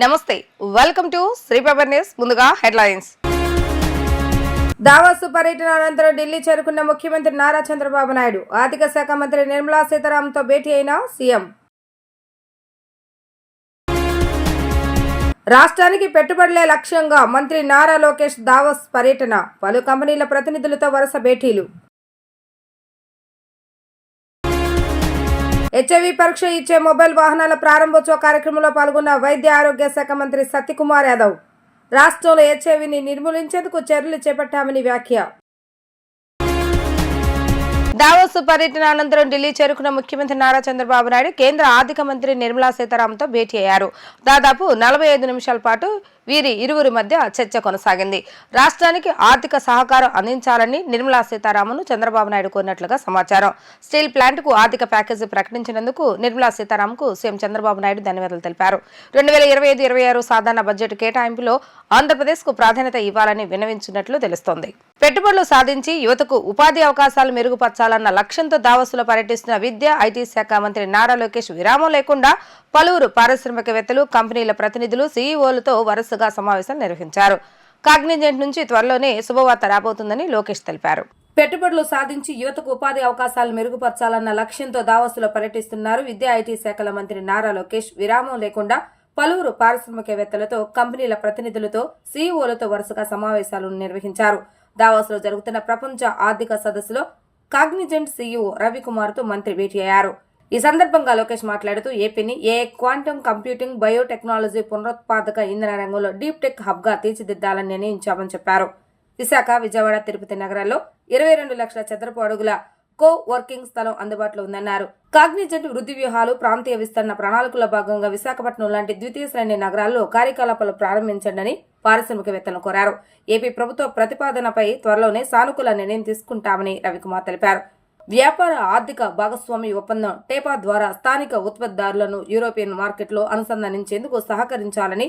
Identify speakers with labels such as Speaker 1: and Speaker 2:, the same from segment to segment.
Speaker 1: నమస్తే, welcome to Sri paper news. ముందుగా headlines.
Speaker 2: Davos పర్యటన అనంతరం ఢిల్లీ చేరుకున్న ముఖ్యమంత్రి నారా చంద్రబాబు నాయుడు ఆర్థిక శాఖ మంత్రి నిర్మలా సీతారామన్తో భేటీ అయిన సీఎం. రాష్ట్రానికి పెట్టుబడులే లక్ష్యంగా మంత్రి నారా లోకేష్ దావోస్ పర్యటన, పలు కంపెనీల ప్రతినిధులతో వరుస భేటీలు. హెచ్ఐవి పరీక్ష ఇచ్చే మొబైల్ వాహనాల ప్రారంభోత్సవ కార్యక్రమంలో పాల్గొన్న వైద్య ఆరోగ్య శాఖ మంత్రి సత్యకుమార్ యాదవ్ రాష్ట్రంలో హెచ్ఐవిని నిర్మూలించేందుకు చర్యలు చేపట్టామని వ్యాఖ్య.
Speaker 1: దావోస్ పర్యటన అనంతరం ఢిల్లీ చేరుకున్న ముఖ్యమంత్రి నారా చంద్రబాబు నాయుడు కేంద్ర ఆర్థిక మంత్రి నిర్మలా సీతారామన్తో భేటీ అయ్యారు. దాదాపు 45 నిమిషాల పాటు వీరి ఇరువురి మధ్య చర్చ కొనసాగింది. రాష్ట్రానికి ఆర్థిక సహకారం అందించాలని నిర్మలా సీతారామన్ చంద్రబాబు నాయుడు కోరినట్లుగా సమాచారం. స్టీల్ ప్లాంట్ కు ఆర్థిక ప్యాకేజీ ప్రకటించినందుకు నిర్మలా సీతారామన్ కు సీఎం చంద్రబాబు నాయుడు ధన్యవాదాలు తెలిపారు. 2025-26 సాధారణ బడ్జెట్ కేటాయింపులో ఆంధ్రప్రదేశ్ కు ప్రాధాన్యత ఇవ్వాలని విన్నవించినట్లు తెలుస్తోంది. పెట్టుబడులు సాధించి యువతకు ఉపాధి అవకాశాలు మెరుగుపరచాలన్న లక్ష్యంతో దావోస్లో పర్యటిస్తున్న విద్య, ఐటీ శాఖ మంత్రి నారా లోకేష్ విరామం లేకుండా పలువురు పారిశ్రామికవేత్తలు, కంపెనీల ప్రతినిధులు, సీఈఓలతో వరుసగా సమావేశాలు నిర్వహించారు. కాగ్నిజెంట్ నుంచి త్వరలోనే శుభవార్త రాబోతుందని లోకేష్ తెలిపారు.
Speaker 2: పెట్టుబడులు సాధించి యువతకు ఉపాధి అవకాశాలు మెరుగుపరచాలన్న లక్ష్యంతో దావోస్లో పర్యటిస్తున్నారు విద్య, ఐటీ శాఖల మంత్రి నారా లోకేష్ విరామం లేకుండా పలువురు పారిశ్రామికవేత్తలతో, కంపెనీల ప్రతినిధులతో, సీఈఓలతో వరుసగా సమావేశాలు నిర్వహించారు. దావోస్లో జరుగుతున్న ప్రపంచ ఆర్థిక సదస్సులో కాగ్నిజెంట్ సీఈఓ రవికుమార్తో మంత్రి భేటీ అయ్యారు. ఈ సందర్భంగా లోకేష్ మాట్లాడుతూ ఏపీని క్వాంటమ్ కంప్యూటింగ్, బయోటెక్నాలజీ, పునరుత్పాదక ఇంధన రంగంలో డీప్ టెక్ హబ్ గా తీర్చిదిద్దాలని నిర్ణయించామని చెప్పారు. విశాఖ, విజయవాడ, తిరుపతి నగరాల్లో 22 లక్షల చదరపు అడుగుల కో వర్కింగ్ స్థలం అందుబాటులో ఉందన్నారు. కాగ్నిజెంట్ వృద్ధి వ్యూహాలు, ప్రాంతీయ విస్తరణ ప్రణాళికలో భాగంగా విశాఖపట్నం లాంటి ద్వితీయ శ్రేణి నగరాల్లో కార్యకలాపాలు ప్రారంభించండి పారిశ్రామికవేత్తలను కోరారు. ఏపీ ప్రభుత్వ ప్రతిపాదనపై త్వరలోనే సానుకూల నిర్ణయం తీసుకుంటామని రవికుమార్ తెలిపారు. వ్యాపార ఆర్థిక భాగస్వామి ఒప్పందం టేపా ద్వారా స్థానిక ఉత్పత్తిదారులను యూరోపియన్ మార్కెట్లో అనుసంధానించేందుకు సహకరించాలని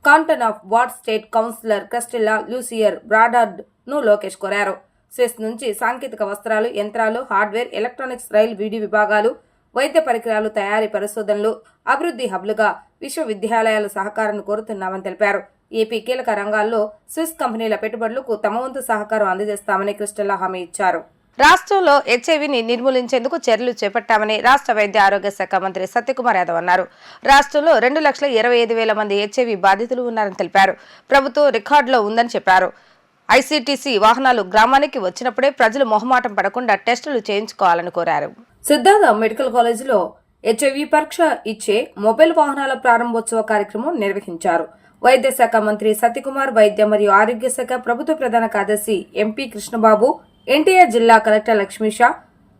Speaker 2: canton of Vaud state councillor Christelle Luisier Brodard ను లోకేష్ కోరారు. స్విస్ నుంచి సాంకేతిక వస్త్రాలు, యంత్రాలు, హార్డ్వేర్, ఎలక్ట్రానిక్స్, రైలు వీడి విభాగాలు, వైద్య పరికరాలు తయారీ పరిశోధనలు, అభివృద్ధి హబ్లుగా విశ్వవిద్యాలయాల సహకారాన్ని కోరుతున్నామని తెలిపారు. ఏపీ కీలక రంగాల్లో స్విస్ కంపెనీల పెట్టుబడులకు తమ వంతు సహకారం అందజేస్తామని క్రిస్టిల్లా హామీ ఇచ్చారు.
Speaker 1: రాష్ట్రంలో హెచ్ఐవిని నిర్మూలించేందుకు చర్యలు చేపట్టామని రాష్ట్ర వైద్య ఆరోగ్య శాఖ మంత్రి సత్యకుమార్ యాదవ్ అన్నారు. రాష్ట్రంలో 2,25,000 మంది హెచ్ఐవి బాధితులు ఉన్నారని తెలిపారు. ప్రభుత్వం రికార్డులో ఉందని చెప్పారు. ఐసీటీసీ వాహనాలు గ్రామానికి వచ్చినప్పుడే ప్రజలు మొహమాటం పడకుండా టెస్టులు చేయించుకోవాలని కోరారు.
Speaker 2: సిద్ధార్థ మెడికల్ కాలేజీలో హెచ్ఐవి పరీక్ష ఇచ్చే మొబైల్ వాహనాల ప్రారంభోత్సవ కార్యక్రమం నిర్వహించారు. వైద్య శాఖ మంత్రి సత్యకుమార్, వైద్య మరియు ఆరోగ్య శాఖ ప్రభుత్వ ప్రధాన కార్యదర్శి ఎంపీ కృష్ణబాబు, ఎన్టీఆర్ జిల్లా కలెక్టర్ లక్ష్మీషా,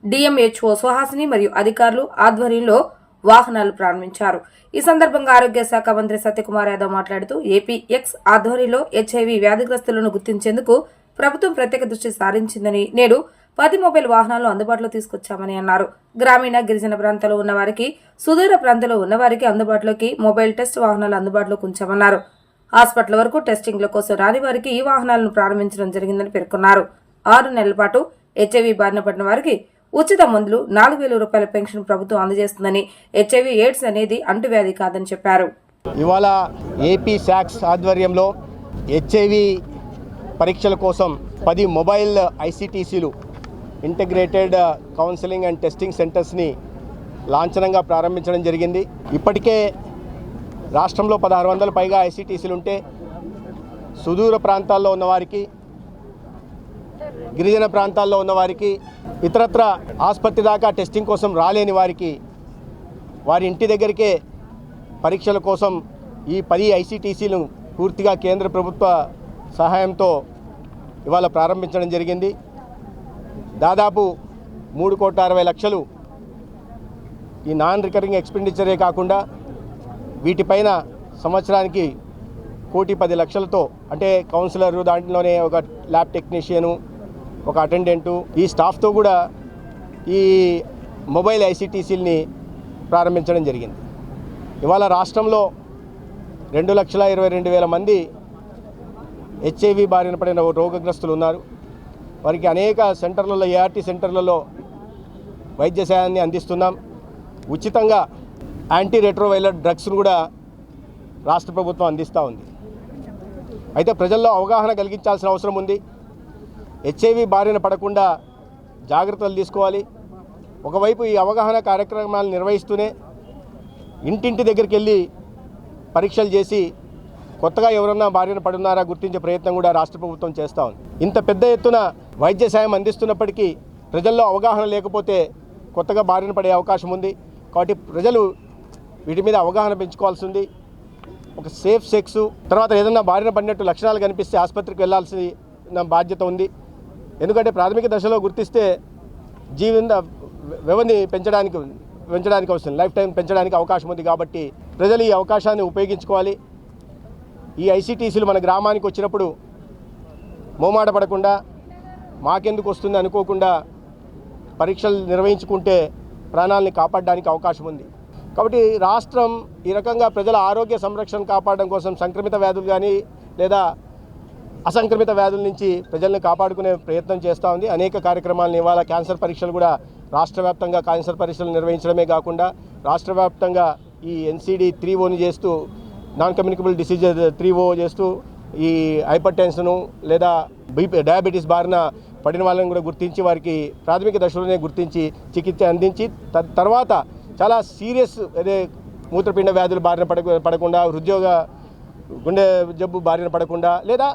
Speaker 2: డిఎంహెచ్ఓ సుహాసిని మరియు అధికారులు ఆధ్వర్యంలో వాహనాలు ప్రారంభించారు. ఈ సందర్భంగా ఆరోగ్య శాఖ మంత్రి సత్యకుమార్ యాదవ్ మాట్లాడుతూ ఏపీ ఎక్స్ ఆధ్వర్యంలో హెచ్ఐవి వ్యాధిగ్రస్తులను గుర్తించేందుకు ప్రభుత్వం ప్రత్యేక దృష్టి సారించిందని, నేడు 10 మొబైల్ వాహనాలను అందుబాటులో తీసుకొచ్చామని అన్నారు. గ్రామీణ, గిరిజన ప్రాంతాల్లో ఉన్న వారికి, సుదూర ప్రాంతాల్లో ఉన్న వారికి అందుబాటులోకి మొబైల్ టెస్ట్ వాహనాలు అందుబాటులోకి ఉంచామన్నారు. హాస్పిటల్ వరకు టెస్టింగ్ల కోసం రాని వారికి ఈ వాహనాలను ప్రారంభించడం జరిగిందని పేర్కొన్నారు. 6 నెలల పాటు హెచ్ఐవి బారిన పడిన వారికి ఉచిత మందులు, 4,000 రూపాయల పెన్షన్ ప్రభుత్వం అందజేస్తుందని, హెచ్ఐవి ఎయిడ్స్ అనేది అంటువ్యాధి కాదని చెప్పారు.
Speaker 3: ఇవాళ ఏపీ శాక్స్ ఆధ్వర్యంలో హెచ్ఐవి పరీక్షల కోసం 10 మొబైల్ ఐసీటీసీలు, ఇంటిగ్రేటెడ్ కౌన్సిలింగ్ అండ్ టెస్టింగ్ సెంటర్స్ని లాంఛనంగా ప్రారంభించడం జరిగింది. ఇప్పటికే రాష్ట్రంలో 1,600 పైగా ఐసీటీసీలు ఉంటే సుదూర ప్రాంతాల్లో ఉన్నవారికి, గిరిజన ప్రాంతాల్లో ఉన్నవారికి, ఇతరత్ర ఆసుపత్రి దాకా టెస్టింగ్ కోసం రాలేని వారికి వారి ఇంటి దగ్గరికే పరీక్షల కోసం ఈ 10 ఐసీటీసీలు పూర్తిగా కేంద్ర ప్రభుత్వ సహాయంతో ఇవాళ ప్రారంభించడం జరిగింది. దాదాపు 3,60,00,000 ఈ నాన్ రికరింగ్ ఎక్స్పెండిచరే కాకుండా వీటిపైన సంవత్సరానికి 1,10,00,000తో, అంటే కౌన్సిలరు, దాంట్లోనే ఒక ల్యాబ్ టెక్నీషియను, ఒక అటెండెంటు, ఈ స్టాఫ్తో కూడా ఈ మొబైల్ ఐసీటీసీలని ప్రారంభించడం జరిగింది. ఇవాళ రాష్ట్రంలో 2,22,000 మంది హెచ్ఐవి బారిన పడిన రోగగ్రస్తులు ఉన్నారు. వారికి అనేక సెంటర్లలో, ఏఆర్టీ సెంటర్లలో వైద్య సేవాన్ని అందిస్తున్నాం. ఉచితంగా యాంటీ రెట్రోవైరల్ డ్రగ్స్ను కూడా రాష్ట్ర ప్రభుత్వం అందిస్తూ ఉంది. అయితే ప్రజల్లో అవగాహన కలిగించాల్సిన అవసరం ఉంది. హెచ్ఐవి బారిన పడకుండా జాగ్రత్తలు తీసుకోవాలి. ఒకవైపు ఈ అవగాహన కార్యక్రమాలు నిర్వహిస్తూనే ఇంటింటి దగ్గరికి వెళ్ళి పరీక్షలు చేసి కొత్తగా ఎవరన్నా బారిన పడున్నారా గుర్తించే ప్రయత్నం కూడా రాష్ట్ర ప్రభుత్వం చేస్తూ ఉంది. ఇంత పెద్ద ఎత్తున వైద్య సాయం అందిస్తున్నప్పటికీ ప్రజల్లో అవగాహన లేకపోతే కొత్తగా బారిన పడే అవకాశం ఉంది. కాబట్టి ప్రజలు వీటి మీద అవగాహన పెంచుకోవాల్సి ఉంది. ఒక సేఫ్ సెక్స్, తర్వాత ఏదన్నా బారిన పడినట్టు లక్షణాలు కనిపిస్తే ఆసుపత్రికి వెళ్లాల్సిన బాధ్యత ఉంది. ఎందుకంటే ప్రాథమిక దశలో గుర్తిస్తే జీవిత వ్యవధిని పెంచడానికి వస్తుంది, లైఫ్ టైం పెంచడానికి అవకాశం ఉంది. కాబట్టి ప్రజలు ఈ అవకాశాన్ని ఉపయోగించుకోవాలి. ఈ ఐసీటీసీలు మన గ్రామానికి వచ్చినప్పుడు మోమాట పడకుండా మాకెందుకు వస్తుంది అనుకోకుండా పరీక్షలు నిర్వహించుకుంటే ప్రాణాలని కాపాడడానికి అవకాశం ఉంది. కాబట్టి రాష్ట్రం ఈ రకంగా ప్రజల ఆరోగ్య సంరక్షణ కాపాడడం కోసం సంక్రమిత వ్యాధులు కానీ లేదా అసంక్రమిత వ్యాధుల నుంచి ప్రజల్ని కాపాడుకునే ప్రయత్నం చేస్తూ ఉంది. అనేక కార్యక్రమాలను ఇవాళ క్యాన్సర్ పరీక్షలు కూడా రాష్ట్ర వ్యాప్తంగా క్యాన్సర్ పరీక్షలు నిర్వహించడమే కాకుండా రాష్ట్ర వ్యాప్తంగా ఈ NCD 3O చేస్తూ నాన్ కమ్యూనికబుల్ డిసీజ్ 3O చేస్తూ ఈ హైపర్ టెన్షను లేదా డయాబెటీస్ బారిన పడిన వాళ్ళని కూడా గుర్తించి వారికి ప్రాథమిక దశలోనే గుర్తించి చికిత్స అందించి తర్వాత చాలా సీరియస్ అదే మూత్రపిండ వ్యాధులు బారిన పడకుండా హృద్యోగ గుండె జబ్బు బారిన పడకుండా లేదా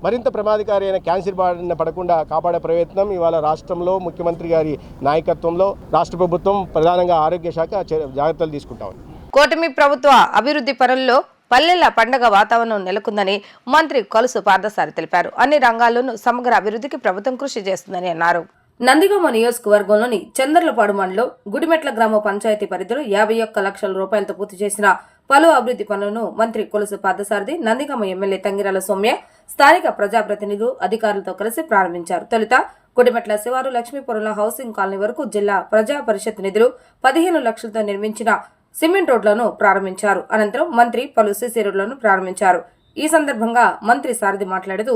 Speaker 3: మరింత ప్రమాదకారి అయిన క్యాన్సర్ బారిన పడకుండా కాపాడే ప్రయత్నం ఇవాళ రాష్ట్రంలో ముఖ్యమంత్రి గారి నాయకత్వంలో రాష్ట్ర ప్రభుత్వం ప్రధానంగా ఆరోగ్య శాఖ జాగ్రత్తలు తీసుకుంటా ఉంది.
Speaker 1: కూటమి ప్రభుత్వ అభివృద్ధి పనుల్లో పల్లెల పండగ వాతావరణం నెలకొందని మంత్రి కొలుసు పార్థసారథి తెలిపారు. అన్ని రంగాల్లోనూ సమగ్ర అభివృద్ధికి ప్రభుత్వం కృషి చేస్తుందని అన్నారు.
Speaker 2: నందిగామ నియోజకవర్గంలోని చంద్రలపాడు మండలం గుడిమెట్ల గ్రామ పంచాయతీ పరిధిలో 51 లక్షల రూపాయలతో పూర్తి చేసిన పలు అభివృద్ధి పనులను మంత్రి కొలుసు పార్థసారథి, నందిగామ ఎమ్మెల్యే తంగిరాల సౌమ్య, స్థానిక ప్రజాప్రతినిధులు, అధికారులతో కలిసి ప్రారంభించారు. తొలుత గుడిమెట్ల శివారు లక్ష్మీపురంలో హౌసింగ్ కాలనీ వరకు జిల్లా ప్రజా పరిషత్ నిధులు 15 లక్షలతో నిర్మించిన సిమెంట్ రోడ్లను ప్రారంభించారు. అనంతరం మంత్రి పలు సీసీ రోడ్లను ప్రారంభించారు. ఈ సందర్భంగా మంత్రి సారథి మాట్లాడుతూ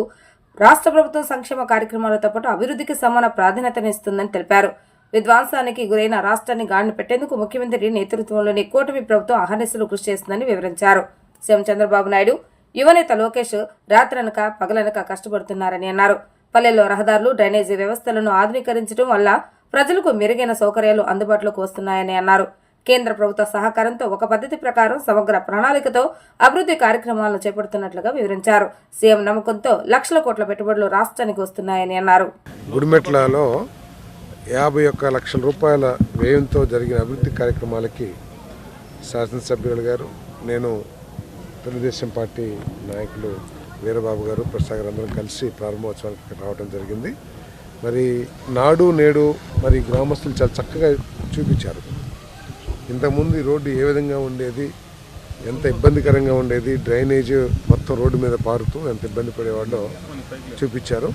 Speaker 2: రాష్ట్ర ప్రభుత్వం సంక్షేమ కార్యక్రమాలతో పాటు అభివృద్ధికి సమాన ప్రాధాన్యతనిస్తుందని తెలిపారు. విధ్వంసానికి గురైన రాష్ట్రాన్ని గాడిన పెట్టేందుకు ముఖ్యమంత్రి నేతృత్వంలోని కూటమి ప్రభుత్వం అహర్నిశలు కృషి చేస్తుందని వివరించారు. సీఎం చంద్రబాబు నాయుడు, యువనేత లోకేష్ రాత్రనక పగలనక కష్టపడుతున్నారని అన్నారు. పల్లెల్లో రహదారులు, డ్రైనేజీ వ్యవస్థలను ఆధునీకరించడం వల్ల ప్రజలకు మెరుగైన సౌకర్యాలు అందుబాటులోకి వస్తున్నాయని అన్నారు. కేంద్ర ప్రభుత్వ సహకారంతో ఒక పద్ధతి ప్రకారం సమగ్ర ప్రణాళికతో అభివృద్ధి కార్యక్రమాలను చేపడుతున్నట్లుగా వివరించారు. సీఎం నమ్మకంతో లక్షల కోట్ల పెట్టుబడులు రాష్ట్రానికి వస్తున్నాయని అన్నారు.
Speaker 4: గుడిమెట్లలో 51 లక్షల రూపాయల వ్యయంతో జరిగిన అభివృద్ధి కార్యక్రమాలకి శాసనసభ్యులు గారు, నేను, తెలుగుదేశం పార్టీ నాయకులు వీరబాబు గారు, ప్రసాద్ గారు అందరం కలిసి ప్రారంభోత్సవానికి రావడం జరిగింది. మరి నాడు నేడు మరి గ్రామస్తులు చాలా చక్కగా చూపించారు. ఇంతకుముందు ఈ రోడ్డు ఏ విధంగా ఉండేది, ఎంత ఇబ్బందికరంగా ఉండేది, డ్రైనేజ్ మొత్తం రోడ్డు మీద పారుతూ ఎంత ఇబ్బంది పడేవాళ్ళో చూపించారు.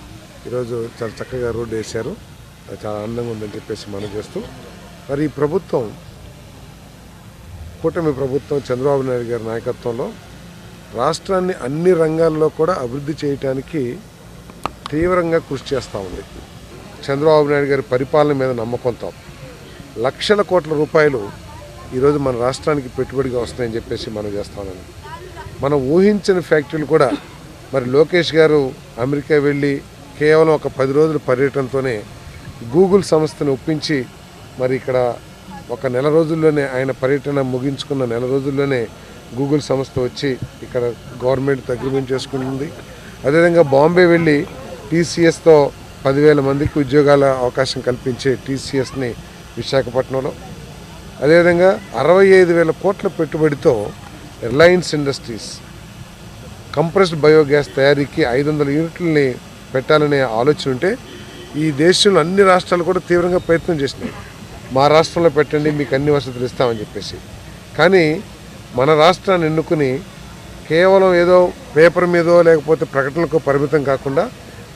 Speaker 4: ఈరోజు చాలా చక్కగా రోడ్డు వేశారు. చాలా ఆనందంగా ఉందని చెప్పేసి మనం చేస్తూ మరి ఈ ప్రభుత్వం, కూటమి ప్రభుత్వం చంద్రబాబు నాయుడు గారి నాయకత్వంలో రాష్ట్రాన్ని అన్ని రంగాల్లో కూడా అభివృద్ధి చేయడానికి తీవ్రంగా కృషి చేస్తూ ఉంది. చంద్రబాబు నాయుడు గారి పరిపాలన మీద నమ్మకంతో లక్షల కోట్ల రూపాయలు ఈరోజు మన రాష్ట్రానికి పెట్టుబడిగా వస్తాయని చెప్పేసి మనం చేస్తామని, మనం ఊహించని ఫ్యాక్టరీలు కూడా మరి లోకేష్ గారు అమెరికా వెళ్ళి కేవలం ఒక 10 రోజుల పర్యటనతోనే గూగుల్ సంస్థను ఒప్పించి మరి ఇక్కడ ఒక నెల రోజుల్లోనే, ఆయన పర్యటన ముగించుకున్న నెల రోజుల్లోనే గూగుల్ సంస్థ వచ్చి ఇక్కడ గవర్నమెంట్ అగ్రిమెంట్ చేసుకుంటుంది. అదేవిధంగా బాంబే వెళ్ళి TCSతో 10,000 మందికి ఉద్యోగాల అవకాశం కల్పించే TCSని విశాఖపట్నంలో, అదేవిధంగా 65,000 కోట్ల పెట్టుబడితో రిలయన్స్ ఇండస్ట్రీస్ కంప్రెస్డ్ బయోగ్యాస్ తయారీకి 500 యూనిట్లని పెట్టాలనే ఆలోచన ఉంటే ఈ దేశంలో అన్ని రాష్ట్రాలు కూడా తీవ్రంగా ప్రయత్నం చేసినాయి. మా రాష్ట్రంలో పెట్టండి, మీకు అన్ని వసతులు ఇస్తామని చెప్పేసి. కానీ మన రాష్ట్రాన్ని ఎన్నుకుని కేవలం ఏదో పేపర్ మీదో లేకపోతే ప్రకటనలకు పరిమితం కాకుండా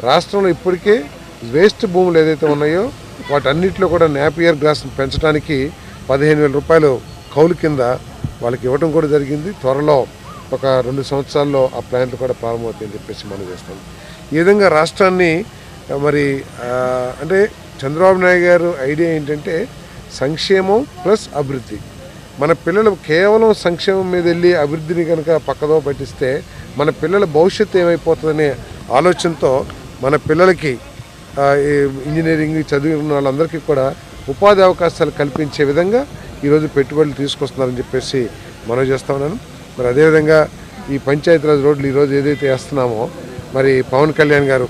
Speaker 4: రాష్ట్రంలో ఇప్పటికే వేస్ట్ భూములు ఏదైతే ఉన్నాయో వాటన్నిటిలో కూడా నేపియర్ గ్రాస్ పెంచడానికి 15,000 రూపాయలు కౌలు కింద వాళ్ళకి ఇవ్వడం కూడా జరిగింది. త్వరలో ఒక 2 సంవత్సరాల్లో ఆ ప్లాంట్లు కూడా ప్రారంభమవుతాయని చెప్పేసి మనం చేస్తాం. ఈ విధంగా రాష్ట్రాన్ని మరి అంటే చంద్రబాబు నాయుడు గారు ఐడియా ఏంటంటే సంక్షేమం ప్లస్ అభివృద్ధి. మన పిల్లలు కేవలం సంక్షేమం మీద వెళ్ళి అభివృద్ధిని కనుక పక్కదో పట్టిస్తే మన పిల్లల భవిష్యత్తు ఏమైపోతుందనే ఆలోచనతో మన పిల్లలకి ఇంజనీరింగ్ చదివిన వాళ్ళందరికీ కూడా ఉపాధి అవకాశాలు కల్పించే విధంగా ఈరోజు పెట్టుబడులు తీసుకొస్తున్నారని చెప్పేసి మనం చేస్తా ఉన్నాను. మరి అదేవిధంగా ఈ పంచాయతీరాజ్ రోడ్లు ఈరోజు ఏదైతే వేస్తున్నామో మరి పవన్ కళ్యాణ్ గారు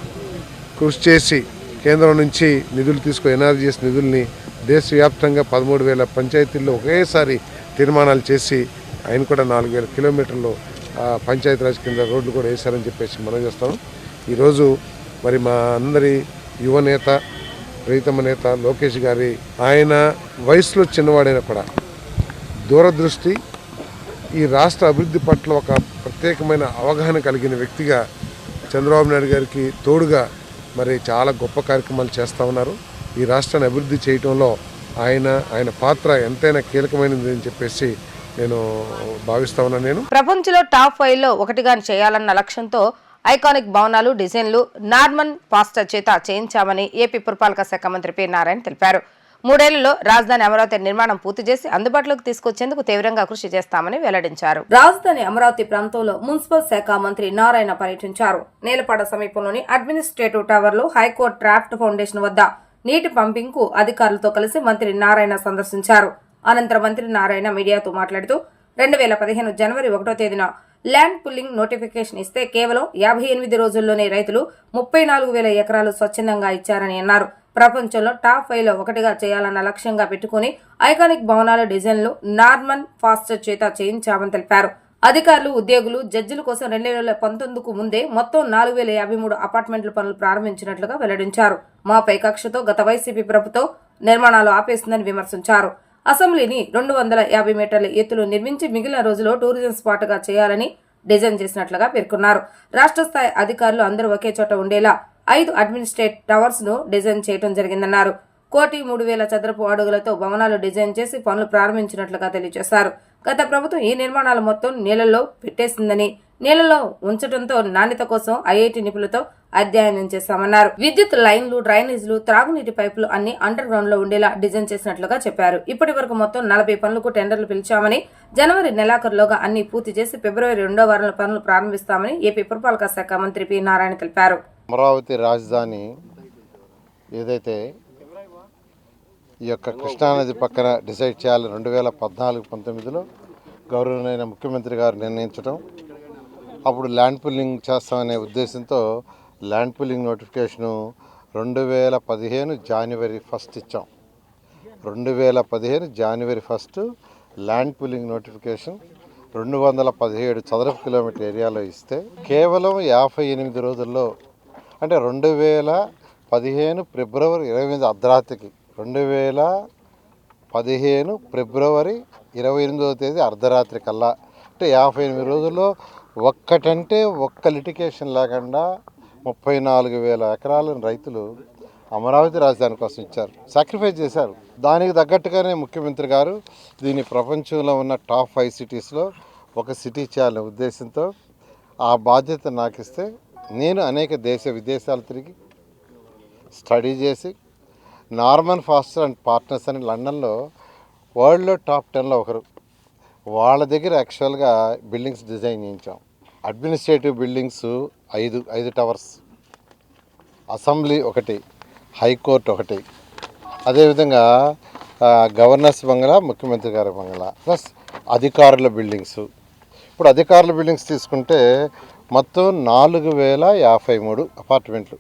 Speaker 4: కృషి చేసి కేంద్రం నుంచి నిధులు ఎన్ఆర్జీఎస్ నిధుల్ని దేశవ్యాప్తంగా 13,000 పంచాయతీల్లో ఒకేసారి తీర్మానాలు చేసి ఆయన కూడా 4,000 కిలోమీటర్లు పంచాయతీరాజ్ కింద రోడ్లు కూడా వేశారని చెప్పేసి మనం చేస్తాం. ఈరోజు మరి మా అందరి యువనేత ప్రీతమ నేత లోకేష్ గారి ఆయన వయసులో చిన్నవాడైనా కూడా దూరదృష్టి, ఈ రాష్ట్ర అభివృద్ధి పట్ల ఒక ప్రత్యేకమైన అవగాహన కలిగిన వ్యక్తిగా చంద్రబాబు నాయుడు గారికి తోడుగా మరి చాలా గొప్ప కార్యక్రమాలు చేస్తూ ఉన్నారు. ఈ రాష్ట్రాన్ని అభివృద్ధి చేయడంలో ఆయన పాత్ర ఎంతైనా కీలకమైనది అని చెప్పేసి నేను భావిస్తా ఉన్నాను.
Speaker 1: ప్రపంచంలో టాప్ 5లో ఒకటిగా చేయాలన్న లక్ష్యంతో ఐకానిక్ భవనాలు డిజైన్లు నార్మన్ ఫాస్టర్ చేత చేయించామని ఏపీ పురపాలక శాఖ మంత్రి పి నారాయణ తెలిపారు. 3 ఏళ్లలో రాజధాని అమరావతి నిర్మాణం పూర్తి చేసి అందుబాటులోకి తీసుకొచ్చేందుకు తీవ్రంగా కృషి చేస్తామని వెల్లడించారు.
Speaker 2: రాజధాని అమరావతి ప్రాంతంలో మున్సిపల్ శాఖ మంత్రి నారాయణ పర్యటించారు. నేలపాడ సమీపంలోని అడ్మినిస్ట్రేటివ్ టవర్ లో హైకోర్టు డ్రాఫ్ట్ ఫౌండేషన్ వద్ద నీటి పంపింగ్ కు అధికారులతో కలిసి మంత్రి నారాయణ సందర్శించారు. అనంతరం మంత్రి నారాయణ మీడియాతో మాట్లాడుతూ 2015 జనవరి 1వ తేదీన ల్యాండ్ పుల్లింగ్ నోటిఫికేషన్ ఇస్తే కేవలం 58 రోజుల్లోనే రైతులు 34,000 ఎకరాలు స్వచ్ఛందంగా ఇచ్చారని అన్నారు. ప్రపంచంలో టాప్ 5లో ఒకటిగా చేయాలన్న లక్ష్యంగా పెట్టుకుని ఐకానిక్ భవనాల డిజైన్లు నార్మన్ ఫాస్టర్ చేత చేయించామని తెలిపారు. అధికారులు, ఉద్యోగులు, జడ్జిల కోసం 2019కు ముందే మొత్తం 4,053 అపార్ట్మెంట్ల పనులు ప్రారంభించినట్లుగా వెల్లడించారు. మాపై కక్షతో గత వైసీపీ ప్రభుత్వం నిర్మాణాలు ఆపేస్తుందని విమర్శించారు. అసెంబ్లీని 250 మీటర్ల ఎత్తులో నిర్మించి మిగిలిన రోజులో టూరిజం స్పాట్ గా చేయాలని డిజైన్ చేసినట్లుగా పేర్కొన్నారు. రాష్ట్ర స్థాయి అధికారులు అందరూ ఒకే చోట ఉండేలా 5 అడ్మినిస్ట్రేటివ్ టవర్స్ ను డిజైన్ చేయడం జరిగిందన్నారు. 1,03,000 చదరపు అడుగులతో భవనాలు డిజైన్ చేసి పనులు ప్రారంభించినట్లుగా తెలియజేశారు. గత ప్రభుత్వం ఈ నిర్మాణాలు మొత్తం నీళ్లలో పెట్టేసిందని, నీళ్లలో ఉంచడంతో నాణ్యత కోసం ఐఐటి నిపుణులతో అధ్యయనం చేశామన్నారు. విద్యుత్ లైన్లు, డ్రైనేజీలు, త్రాగునీటి పైపులు అన్ని అండర్ గ్రౌండ్ లో ఉండేలా డిజైన్ చేసినట్లుగా చెప్పారు. ఇప్పటి వరకు మొత్తం 40 పనులకు టెండర్లు పిలిచామని, జనవరి నెలాఖరులోగా అన్ని పూర్తి చేసి ఫిబ్రవరి 2వ వారంలో పనులు ప్రారంభిస్తామని ఏపీ పురపాలక శాఖ మంత్రి పి నారాయణ తెలిపారు.
Speaker 5: అమరావతి రాజధాని ఏదైతే ఈ యొక్క కృష్ణానది పక్కన డిసైడ్ చేయాలి 2014-19లో గౌరవనీయ ముఖ్యమంత్రి గారు నిర్ణయించడం, అప్పుడు ల్యాండ్ పుల్లింగ్ చేస్తామనే ఉద్దేశంతో ల్యాండ్ పుల్లింగ్ నోటిఫికేషను 2015 జనవరి 1 ఇచ్చాం. 2015 జనవరి 1 ల్యాండ్ పుల్లింగ్ నోటిఫికేషన్ 217 చదరపు కిలోమీటర్ ఏరియాలో ఇస్తే కేవలం 58 రోజుల్లో, అంటే 2015 ఫిబ్రవరి 28 అర్ధరాత్రికి, 2015 ఫిబ్రవరి 28వ తేదీ అర్ధరాత్రి కల్లా, అంటే 58 రోజుల్లో ఒక్క లిటికేషన్ లేకుండా 34,000 ఎకరాలను రైతులు అమరావతి రాజధాని కోసం ఇచ్చారు, సాక్రిఫైస్ చేశారు. దానికి తగ్గట్టుగానే ముఖ్యమంత్రి గారు దీన్ని ప్రపంచంలో ఉన్న టాప్ 5 సిటీస్లో ఒక సిటీ చేయాలనే ఉద్దేశంతో ఆ బాధ్యత నాకు ఇస్తే నేను అనేక విదేశాలు తిరిగి స్టడీ చేసి నార్మన్ ఫాస్టర్ అండ్ పార్ట్నర్స్ అని లండన్లో వరల్డ్లో టాప్ 10లో ఒకరు, వాళ్ళ దగ్గర యాక్చువల్గా బిల్డింగ్స్ డిజైన్ చేయించాం. Administrative buildings 5 towers, assembly 1, high court 1, అదేవిధంగా గవర్నర్స్ బంగ్లా, ముఖ్యమంత్రి గారి బంగ్లా, ప్లస్ అధికారుల బిల్డింగ్స్. ఇప్పుడు అధికారుల బిల్డింగ్స్ తీసుకుంటే మొత్తం 4,053 అపార్ట్మెంట్లు,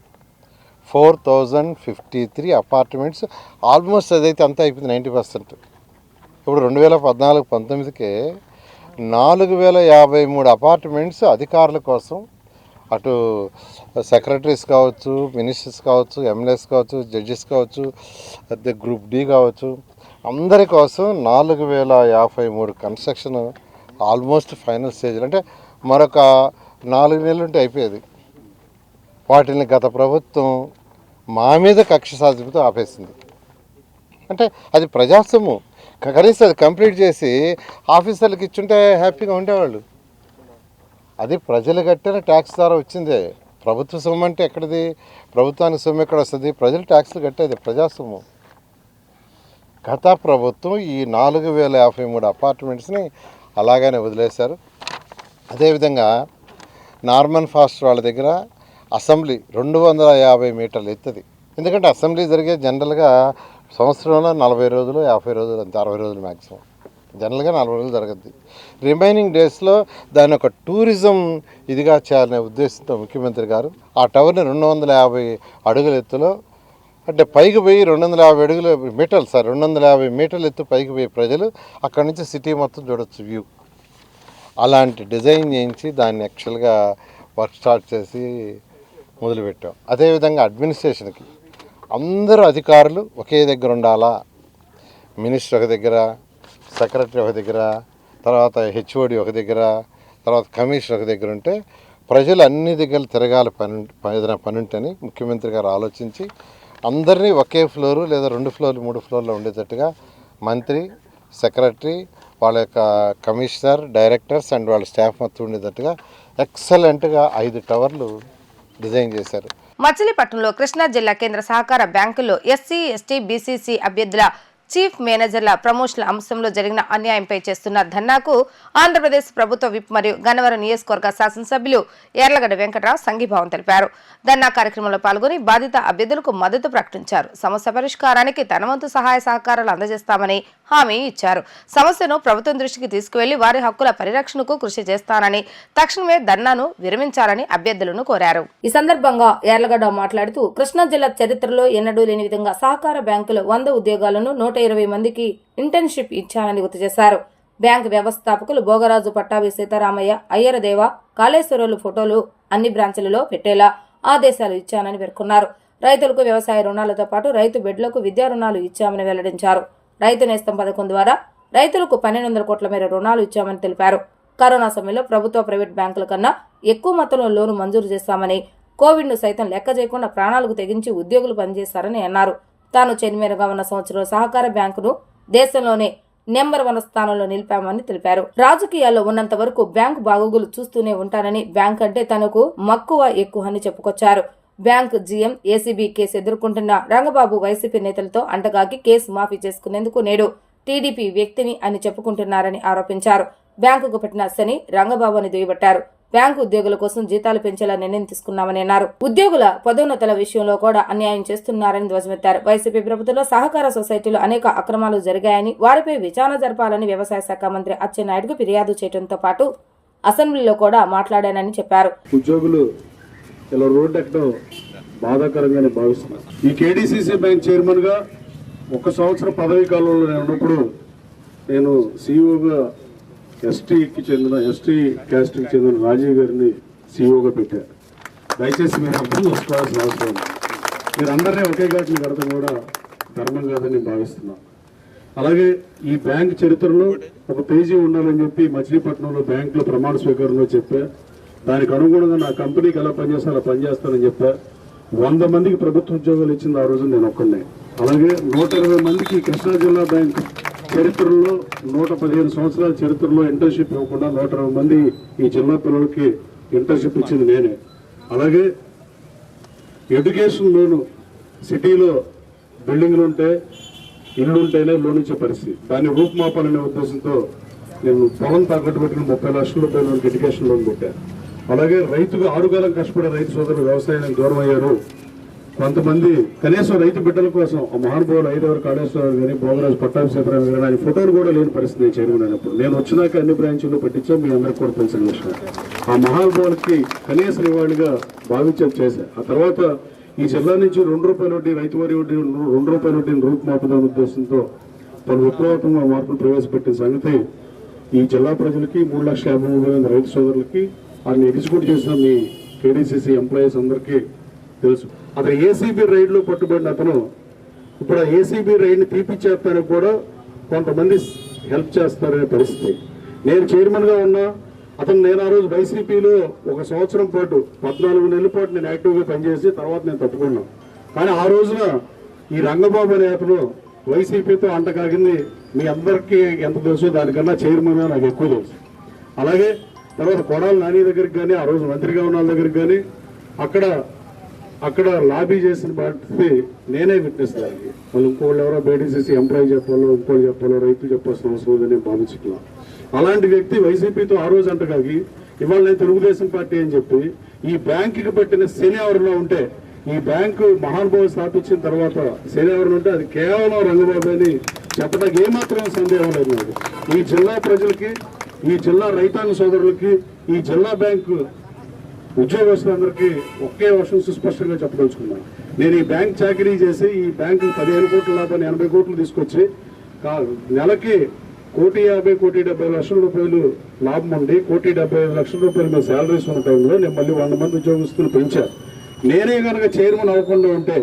Speaker 5: 4,053 అపార్ట్మెంట్స్. ఆల్మోస్ట్ అదైతే అంతా అయిపోయింది 90%. ఇప్పుడు 2014-19కే 4,053 అపార్ట్మెంట్స్ అధికారుల కోసం, అటు సెక్రటరీస్ కావచ్చు, మినిస్టర్స్ కావచ్చు, ఎమ్మెల్యేస్ కావచ్చు, జడ్జెస్ కావచ్చు, అదే గ్రూప్ డి కావచ్చు, అందరి కోసం 4,053 కన్స్ట్రక్షన్ ఆల్మోస్ట్ ఫైనల్ స్టేజ్లో, అంటే మరొక 4 నెలలు ఉంటే అయిపోయేది. వాటిని గత ప్రభుత్వం మా మీద కక్ష సాధింపుతో ఆపేసింది. అంటే అది ప్రజాస్వామ్యం, కనీసం అది కంప్లీట్ చేసి ఆఫీసర్లకు ఇచ్చుంటే హ్యాపీగా ఉండేవాళ్ళు. అది ప్రజలు కట్టిన ట్యాక్స్ ద్వారా వచ్చిందే. ప్రభుత్వ సొమ్ము అంటే ఎక్కడిది? ప్రభుత్వానికి సొమ్ము ఎక్కడ వస్తుంది? ప్రజలు ట్యాక్స్లు కట్టేది, ప్రజాస్వామ్యం. గత ప్రభుత్వం ఈ 4053 అపార్ట్మెంట్స్ని అలాగనే వదిలేశారు. అదేవిధంగా నార్మన్ ఫాస్ట్ వాళ్ళ దగ్గర అసెంబ్లీ 250 మీటర్లు ఎత్తుది. ఎందుకంటే అసెంబ్లీ జరిగే జనరల్గా సంవత్సరంలో 40 రోజులు 50 రోజులు అంతే, 60 రోజులు మ్యాక్సిమం. జనరల్గా 40 రోజులు జరగద్ది. రిమైనింగ్ డేస్లో దాని ఒక టూరిజం ఇదిగా చేయాలనే ఉద్దేశంతో ముఖ్యమంత్రి గారు ఆ టవర్ని 250 అడుగుల ఎత్తులో, అంటే పైకి పోయి 250 మీటర్లు ఎత్తు పైకి పోయి ప్రజలు అక్కడి నుంచి సిటీ మొత్తం చూడొచ్చు వ్యూ. అలాంటి డిజైన్ చేయించి దాన్ని యాక్చువల్గా వర్క్ స్టార్ట్ చేసి మొదలుపెట్టాం. అదేవిధంగా అడ్మినిస్ట్రేషన్కి అందరూ అధికారులు ఒకే దగ్గర ఉండాలా, మినిస్టర్ ఒక దగ్గర, సెక్రటరీ ఒక దగ్గర, తర్వాత హెచ్ఓడి ఒక దగ్గర, తర్వాత కమిషనర్ ఒక దగ్గర ఉంటే ప్రజలు అన్ని దగ్గర తిరగాలి ఏదైనా పని ఉంటని ముఖ్యమంత్రి గారు ఆలోచించి అందరినీ ఒకే ఫ్లోరు లేదా 2 ఫ్లోర్లు 3 ఫ్లోర్లో ఉండేటట్టుగా మంత్రి, సెక్రటరీ, వాళ్ళ యొక్క కమిషనర్, డైరెక్టర్స్ అండ్ వాళ్ళ స్టాఫ్ మొత్తం ఉండేటట్టుగా ఎక్సలెంట్గా 5 టవర్లు డిజైన్ చేశారు.
Speaker 1: మచిలీపట్నంలో కృష్ణా జిల్లా కేంద్ర సహకార బ్యాంకులో ఎస్సీ, ఎస్టీ, బీసీసీ అభ్యర్థుల చీఫ్ మేనేజర్ల ప్రమోషన్ల అంశంలో జరిగిన అన్యాయంపై చేస్తున్న ధర్నాకు ఆంధ్రప్రదేశ్ ప్రభుత్వ విప్ మరియు గన్నవరం నియోజకవర్గ శాసనసభ్యులు యార్లగడ్డ వెంకటరావు సంఘీభావం తెలిపారు. ధర్నా కార్యక్రమంలో పాల్గొని బాధిత అభ్యర్థులకు మద్దతు ప్రకటించారు. సమస్య పరిష్కారానికి తన వంతు సహాయ సహకారాలు అందజేస్తామని హామీ ఇచ్చారు. సమస్యను ప్రభుత్వం దృష్టికి తీసుకువెళ్లి వారి హక్కుల పరిరక్షణకు కృషి చేస్తానని, తక్షణమే ధర్నాను విరమించాలని అభ్యర్థులను కోరారు.
Speaker 2: ఈ సందర్భంగా యార్లగడ్డ మాట్లాడుతూ కృష్ణా జిల్లా చరిత్రలో ఎన్నడూ లేని విధంగా సహకార బ్యాంకులో 100 ఉద్యోగాలను 120 మందికి ఇంటర్న్షిప్ ఇచ్చానని గుర్తు చేశారు. బ్యాంకు వ్యవస్థాపకులు భోగరాజు పట్టాభి సీతారామయ్య, అయ్యరదేవ, కాళేశ్వరులు ఫోటోలు అన్ని బ్రాంచులలో పెట్టేలా ఆదేశాలు ఇచ్చానని పేర్కొన్నారు. రైతులకు వ్యవసాయ రుణాలతో పాటు రైతు బిడ్డలకు విద్యా రుణాలు ఇచ్చామని వెల్లడించారు. రైతు నేస్తం పథకం ద్వారా రైతులకు 1200 కోట్ల మేర రుణాలు ఇచ్చామని తెలిపారు. కరోనా సమయంలో ప్రభుత్వ, ప్రైవేట్ బ్యాంకుల కన్నా ఎక్కువ మొత్తంలో లోను మంజూరు చేశామని, కోవిడ్ను సైతం లెక్క చేయకుండా ప్రాణాలకు తెగించి ఉద్యోగులు పనిచేశారని అన్నారు. తాను చైర్మన్గా ఉన్న సంవత్సరంలో సహకార బ్యాంకును దేశంలోనే నెంబర్ 1 స్థానంలో నిలిపామని తెలిపారు. రాజకీయాల్లో ఉన్నంత వరకు బ్యాంకు బాగోగులు చూస్తూనే ఉంటానని, బ్యాంక్ అంటే తనకు మక్కువ ఎక్కువ అని చెప్పుకొచ్చారు. బ్యాంకు జీఎం ఏసీబీ కేసు ఎదుర్కొంటున్న రంగబాబు వైసీపీ నేతలతో అంటగాకి కేసు మాఫీ చేసుకునేందుకు నేడు టీడీపీ వ్యక్తిని అని చెప్పుకుంటున్నారని ఆరోపించారు. బ్యాంకుకు పెట్టిన శని రంగబాబు అని దుయ్యబట్టారు. బ్యాంకు ఉద్యోగుల కోసం జీతాలు పెంచేలా నిర్ణయం తీసుకున్నామని అన్నారు. ఉద్యోగుల పదోన్నతుల విషయంలో కూడా అన్యాయం చేస్తున్నారని ధ్వజమెత్తారు. వైసీపీ ప్రభుత్వంలో సహకార సొసైటీలో అనేక అక్రమాలు జరిగాయని, వారిపై విచారణ జరపాలని వ్యవసాయ శాఖ మంత్రి అచ్చెన్నాయుడుకు ఫిర్యాదు చేయడంతో పాటు అసెంబ్లీలో కూడా మాట్లాడానని చెప్పారు.
Speaker 6: ఉద్యోగులు ఇలా రోడ్డు ఎక్కడం బాధాకరంగానే భావిస్తున్నారు. ఈ కేడీసీసీ బ్యాంక్ చైర్మన్ గా 1 సంవత్సరం పదవీ కాలంలో నేను ఉన్నప్పుడు నేను సీఈఓగా ఎస్టీ క్యాస్ట్కి చెందిన రాజీవ్ గారిని సీఈఓగా పెట్టారు. దయచేసి మీరు అర్థం చేసుకోవాల్సిన అవసరం ఉంది. మీరు అందరినీ ఒకే ఘాటిని కడతాం కూడా ధర్మం కాదని భావిస్తున్నాం. అలాగే ఈ బ్యాంక్ చరిత్రలో ఒక పేజీ ఉండాలని చెప్పి మచిలీపట్నంలో బ్యాంకులో ప్రమాణ స్వీకారంలో చెప్పా. దానికి అనుగుణంగా నా కంపెనీకి ఎలా పనిచేస్తానో అలా పనిచేస్తానని చెప్పా. 100 మందికి ప్రభుత్వ ఉద్యోగాలు ఇచ్చింది ఆ రోజు నేను ఒక్కనే. అలాగే 120 మందికి కృష్ణా జిల్లా బ్యాంక్ చరిత్రలో 115 సంవత్సరాల చరిత్రలో ఇంటర్న్షిప్ ఇవ్వకుండా 120 మంది ఈ జిల్లా పిల్లలకి ఇంటర్న్షిప్ ఇచ్చింది నేనే. అలాగే ఎడ్యుకేషన్ లోను సిటీలో బిల్డింగ్లు ఉంటే ఇల్లు ఉంటేనే లోన్ ఇచ్చే పరిస్థితి, దాన్ని రూపుమాపాలనే ఉద్దేశంతో నేను పొలం తాకట్టు పెట్టిన 30 లక్షల రూపాయల ఎడ్యుకేషన్ లోన్ పెట్టాను. అలాగే రైతుగా ఆరుగాలం కష్టపడే రైతు సోదరులు వ్యవసాయానికి దూరం అయ్యారు. కొంతమంది కనీసం రైతు బిడ్డల కోసం ఆ మహానుభావులు 5 కాళేశ్వరరావు గారి, భోగరాజు పట్టాభి సీతారామ గారి ఆయన ఫోటోలు కూడా లేని పరిస్థితి నేను చైర్మన్ అయినప్పుడు. నేను వచ్చినాక అన్ని బ్రాంచ్ల్లో పెట్టించాం, మీ అందరికి కూడా తెలిసిన విషయం. ఆ మహానుభావులకి కనీస నివాళిగా భావించేది చేశారు. ఆ తర్వాత ఈ జిల్లా నుంచి ₹2 వడ్డీ, రైతు వారి వడ్డీ ₹2 వడ్డీని రూపుమాపుదాని ఉద్దేశంతో పలు విప్లవాత్మక మార్పులు ప్రవేశపెట్టిన సంగతి ఈ జిల్లా ప్రజలకి, 3,53,000 రైతు సోదరులకి, వారిని ఎగ్జిక్యూట్ చేసిన మీ కేడీసీసీ ఎంప్లాయీస్ అందరికీ తెలుసు. అతను ఏసీబీ రైడ్లో పట్టుబడిన అతను ఇప్పుడు ఆ ఏసీబీ రైడ్ని తీపిచ్చేస్తానికి కూడా కొంతమంది హెల్ప్ చేస్తారనే పరిస్థితి. నేను చైర్మన్గా ఉన్నా నేను ఆ రోజు వైసీపీలో 1 సంవత్సరం పాటు 14 నెలల పాటు నేను యాక్టివ్గా పనిచేసి తర్వాత నేను తప్పుకున్నాను. కానీ ఆ రోజున ఈ రంగబాబు అనే అతను వైసీపీతో అంటకాగింది మీ అందరికీ ఎంత తెలుసో దానికన్నా చైర్మన్ నాకు ఎక్కువ తెలుసు. అలాగే తర్వాత కొడాలి నాని దగ్గరికి కానీ, ఆ రోజు మంత్రిగా ఉన్న వాళ్ళ దగ్గరికి కానీ, అక్కడ అక్కడ లాబీ చేసిన పరిస్థితి నేనే విట్నెస్ దానికి. వాళ్ళు ఇంకోళ్ళు ఎవరో బేటీసీసీ ఎంప్లాయీ చెప్పాలో ఇంకోళ్ళు చెప్పాలో రైతులు చెప్పాల్సిన అవసరం ఉందని నేను భావించట్లా. అలాంటి వ్యక్తి వైసీపీతో ఆ రోజు అంటకాగి ఇవాళ నేను తెలుగుదేశం పార్టీ అని చెప్పి ఈ బ్యాంకుకి పెట్టిన శని ఎవరిలో ఉంటే, ఈ బ్యాంకు మహానుభావులు స్థాపించిన తర్వాత శని ఎవరిలో ఉంటే అది కేవలం రంగబాబు అని చెప్పడానికి ఏమాత్రం సందేహం లేదు నాకు. ఈ జిల్లా ప్రజలకి, ఈ జిల్లా రైతాంగ సోదరులకి, ఈ జిల్లా బ్యాంకు ఉద్యోగస్తులందరికీ ఒకే వర్షం సుస్పష్టంగా చెప్పదలుచుకున్నాను. నేను ఈ బ్యాంక్ చాకరీ చేసి ఈ బ్యాంకు 15 కోట్ల లాభాన్ని 80 కోట్లు తీసుకొచ్చి నెలకి 1,50,70,00,000 రూపాయలు లాభం ఉండి 1,75,00,000 రూపాయలు మేము శాలరీస్ ఉన్న టైంలో నేను మళ్ళీ 100 మంది ఉద్యోగస్తులు పెంచాను. నేనే కనుక చైర్మన్ అవ్వకుండా ఉంటే